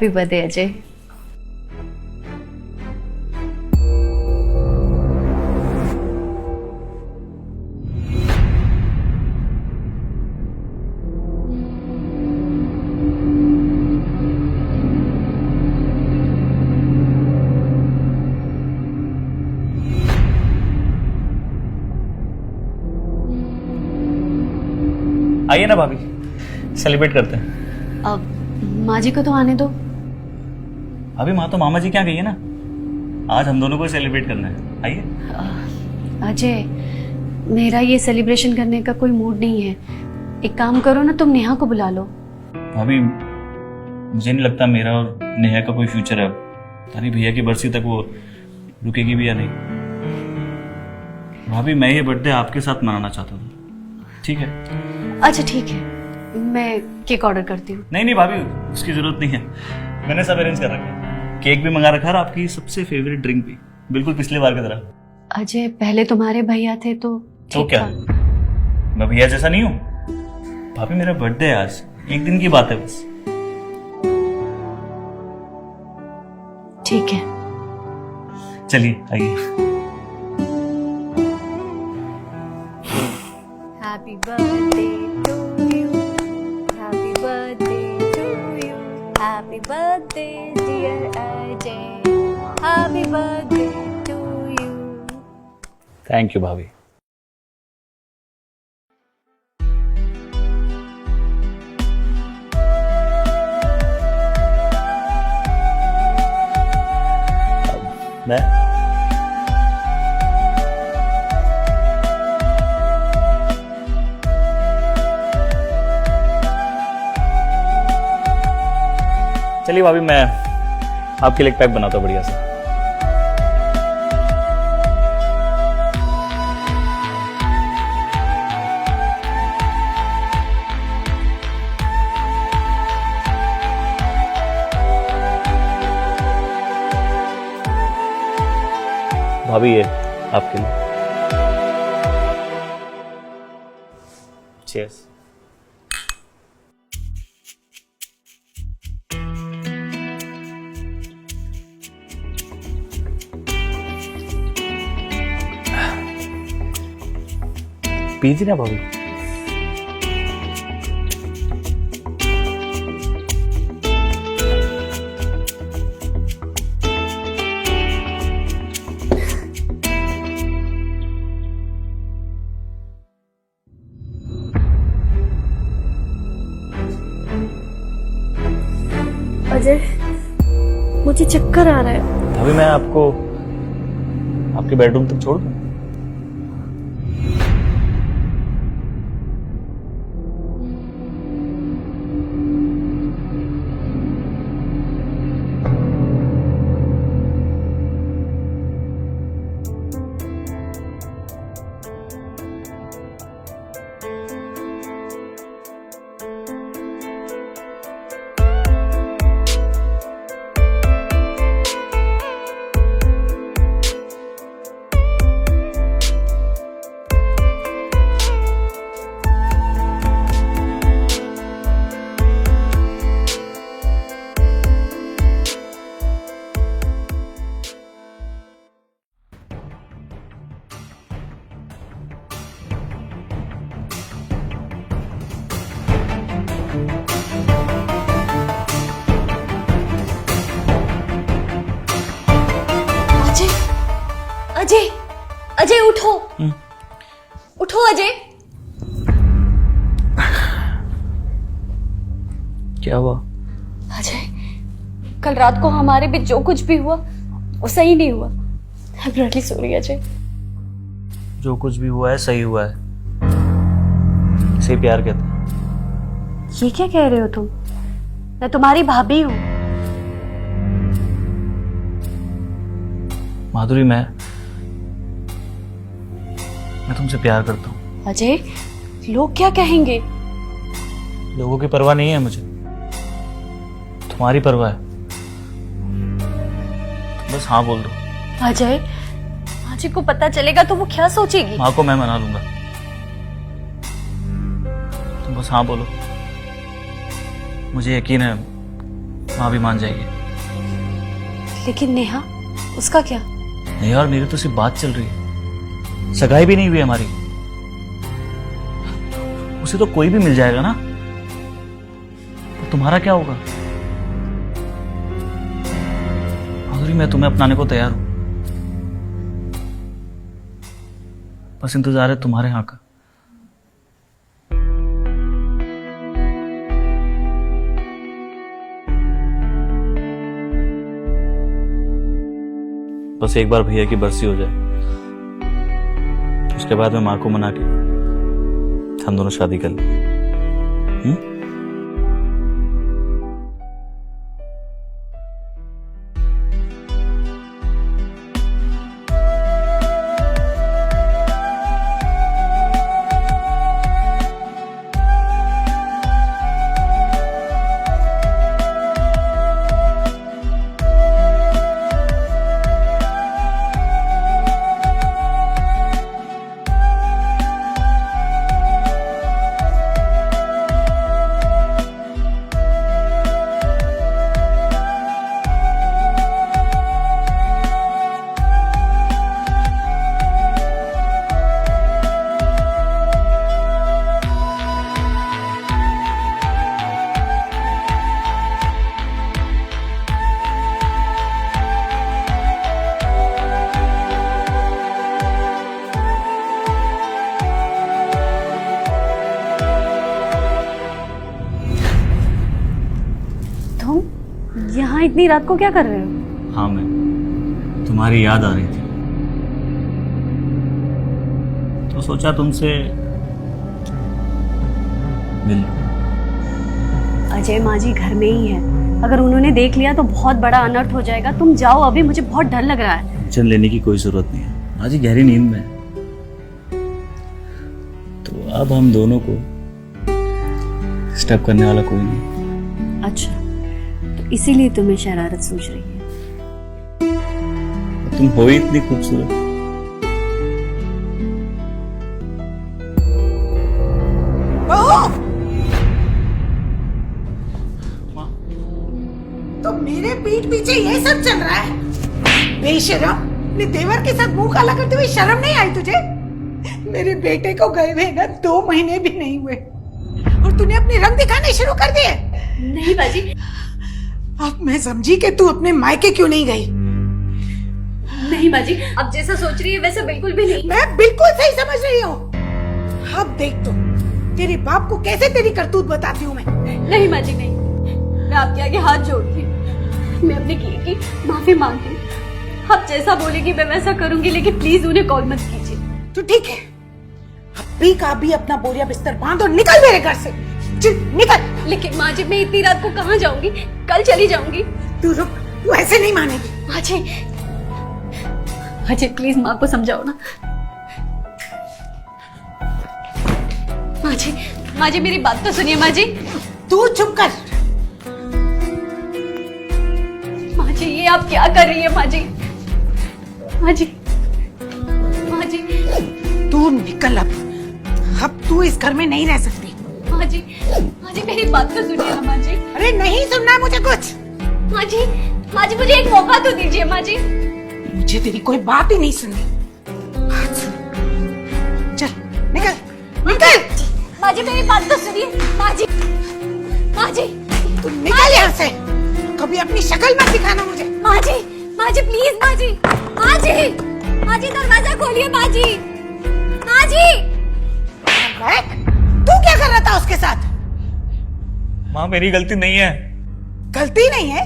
Happy birthday Ajay. आइए ना भाभी, सेलिब्रेट करते हैं। अब माँ जी को तो आने दो। अभी माँ तो मामा जी क्या गई है ना, आज हम दोनों को सेलिब्रेट करना है। आइए। अजय, मेरा ये सेलिब्रेशन करने का कोई मूड नहीं है। एक काम करो ना, तुम नेहा को बुला लो। भाभी मुझे नहीं लगता मेरा और नेहा का कोई फ्यूचर है। तारी भैया की बरसी तक वो रुकेगी भी या नहीं। भाभी मैं ये बर्थडे आपके साथ मनाना चाहता था, ठीक है? अच्छा ठीक है, मैं केक ऑर्डर करती हूँ। नहीं नहीं भाभी, उसकी जरूरत नहीं है, मैंने सब अरेंज कर रखा है। केक भी मंगा रखा है, आपकी सबसे फेवरेट ड्रिंक भी, बिल्कुल पिछले बार की तरह। अजय, पहले तुम्हारे भैया थे तो ठीक क्या था। मैं भैया जैसा नहीं हूँ? भाभी मेरा बर्थडे है आज, एक दिन की बात है बस। ठीक है, चलिए आइए। Happy birthday to you, happy birthday to you, happy birthday dear Ajay, happy birthday to you. Thank you भाभी। मैं चलिए भाभी, मैं आपके लिए एक पैक बनाता हूँ बढ़िया सा। भाभी ये आपके लिए। चीयर्स। पीजिए ना भाभी। अजय, मुझे चक्कर आ रहा है। भाभी मैं आपको आपके बेडरूम तक छोड़ दूं? अजय, अजय उठो, उठो अजय। क्या हुआ? अजय, कल रात को हमारे बीच जो कुछ भी हुआ वो सही नहीं हुआ। I am really sorry Ajay. जो कुछ भी हुआ है सही हुआ है, इसे प्यार कहते हैं। ये क्या कह रहे हो तुम? मैं तुम्हारी भाभी हूँ। माधुरी मैं तुमसे प्यार करता हूँ। अजय, लोग क्या कहेंगे? लोगों की परवाह नहीं है मुझे, तुम्हारी परवाह है। तुम बस हाँ बोल दो। अजय, माँ जी को पता चलेगा तो वो क्या सोचेगी? माँ को मैं मना लूंगा, तुम बस हाँ बोलो। मुझे यकीन है माँ भी मान जाएगी। लेकिन नेहा, उसका क्या? नहीं यार, मेरी तो सिर्फ बात चल रही है, सगाई भी नहीं हुई हमारी। उसे तो कोई भी मिल जाएगा ना, तो तुम्हारा क्या होगा? माधुरी, मैं तुम्हें अपनाने को तैयार हूं, बस इंतजार है तुम्हारे यहाँ का। बस एक बार भैया की बरसी हो जाए, उसके बाद मैं माँ को मना के हम दोनों शादी कर लें। यहाँ इतनी रात को क्या कर रहे हो? हाँ, मैं तुम्हारी याद आ रही थी, तो सोचा तुमसे मिल लूं। अजय, माँ जी घर में ही है, अगर उन्होंने देख लिया तो बहुत बड़ा अनर्थ हो जाएगा। तुम जाओ अभी, मुझे बहुत डर लग रहा है। टेंशन लेने की कोई जरूरत नहीं है, माँ जी गहरी नींद में है। तो अब हम दोनों को डिस्टर्ब करने वाला कोई नहीं। अच्छा, तो इसीलिए तुम्हें शरारत सूझ रही है। तुम हो ही इतनी खूबसूरत। तो मेरे पीठ पीछे ये सब चल रहा है? बेशरम, अपने देवर के साथ मुंह काला करते हुए शर्म नहीं आई तुझे? मेरे बेटे को गए हुए ना 2 महीने भी नहीं हुए और तूने अपने रंग दिखाने शुरू कर दिए। नहीं बाजी। अब मैं समझी कि तू अपने मायके क्यों नहीं गई। नहीं बाजी, अब जैसा सोच रही है वैसा बिल्कुल भी नहीं। मैं बिल्कुल सही समझ रही हूँ। अब देख तो तेरे बाप को कैसे तेरी करतूत बताती हूँ मैं। नहीं बाजी नहीं, मैं आपके आगे हाथ जोड़ती हूँ, मैं अपने किए की माफी मांगती हूँ। आप जैसा बोलेगी मैं वैसा करूंगी, लेकिन प्लीज उन्हें कॉल मत कीजिए। तो ठीक है, अभी का अभी अपना बोरिया बिस्तर बांध और निकल मेरे घर से। चल निकल। लेकिन माँ जी, मैं इतनी रात को कहाँ जाऊंगी? कल चली जाऊंगी। तू रुक, तू ऐसे नहीं मानेगी। माँ जी, अजय प्लीज माँ को समझाओ ना। माँ जी मेरी बात तो सुनिए। माँ जी, तू चुप कर। माँ जी, ये आप क्या कर रही है? माँ जी, माँ जी, माँ जी, तू निकल अब तू इस घर में नहीं रह सकती। माँ जी मेरी बात तो सुनिए ना। माँ जी, अरे नहीं सुनना मुझे कुछ। माँ जी मुझे एक मौका तो दीजिए। माँ जी, मुझे तेरी कोई बात ही नहीं सुननी। बात सुन। चल निकल निकल। माँ जी मेरी बात तो सुनिए। माँ जी, तू निकल यहाँ से, कभी अपनी शक्ल मत दिखाना मुझे। माँ जी प्लीज। माँ जी दरवाजा खोलिए। माँ जी, तू क्या कर रहा था उसके साथ? माँ मेरी गलती नहीं है। गलती नहीं है?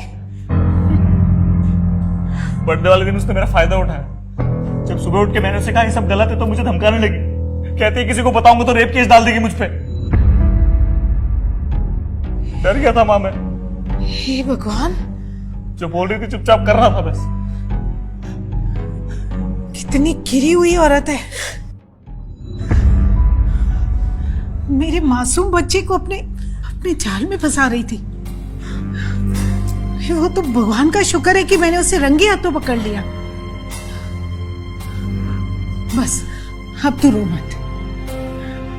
बर्थडे वाले दिन उसने मेरा फायदा उठाया। जब सुबह उठ के मैंने उसे कहा ये सब गलत है तो मुझे धमकाने लगी, कहती है किसी को बताऊंगा तो रेप केस डाल देगी मुझ पे। डर गया था माँ मैं। हे भगवान, जो बोल रही थी चुपचाप कर रहा था बस। कितनी गिरी हुई औरत है। मेरे मासूम बच्चे को अपने जाल में फंसा रही थी। वो तो भगवान का शुक्र है कि मैंने उसे रंगे हाथों पकड़ लिया। बस अब तू रो मत,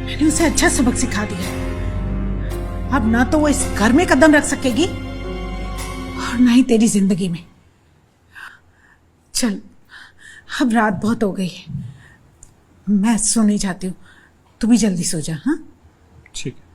मैंने उसे अच्छा सबक सिखा दिया। अब ना तो वो इस घर में कदम रख सकेगी और ना ही तेरी जिंदगी में। चल, अब रात बहुत हो गई है, मैं सोने जाती हूँ, तू भी जल्दी सो जा। हाँ, ठीक है।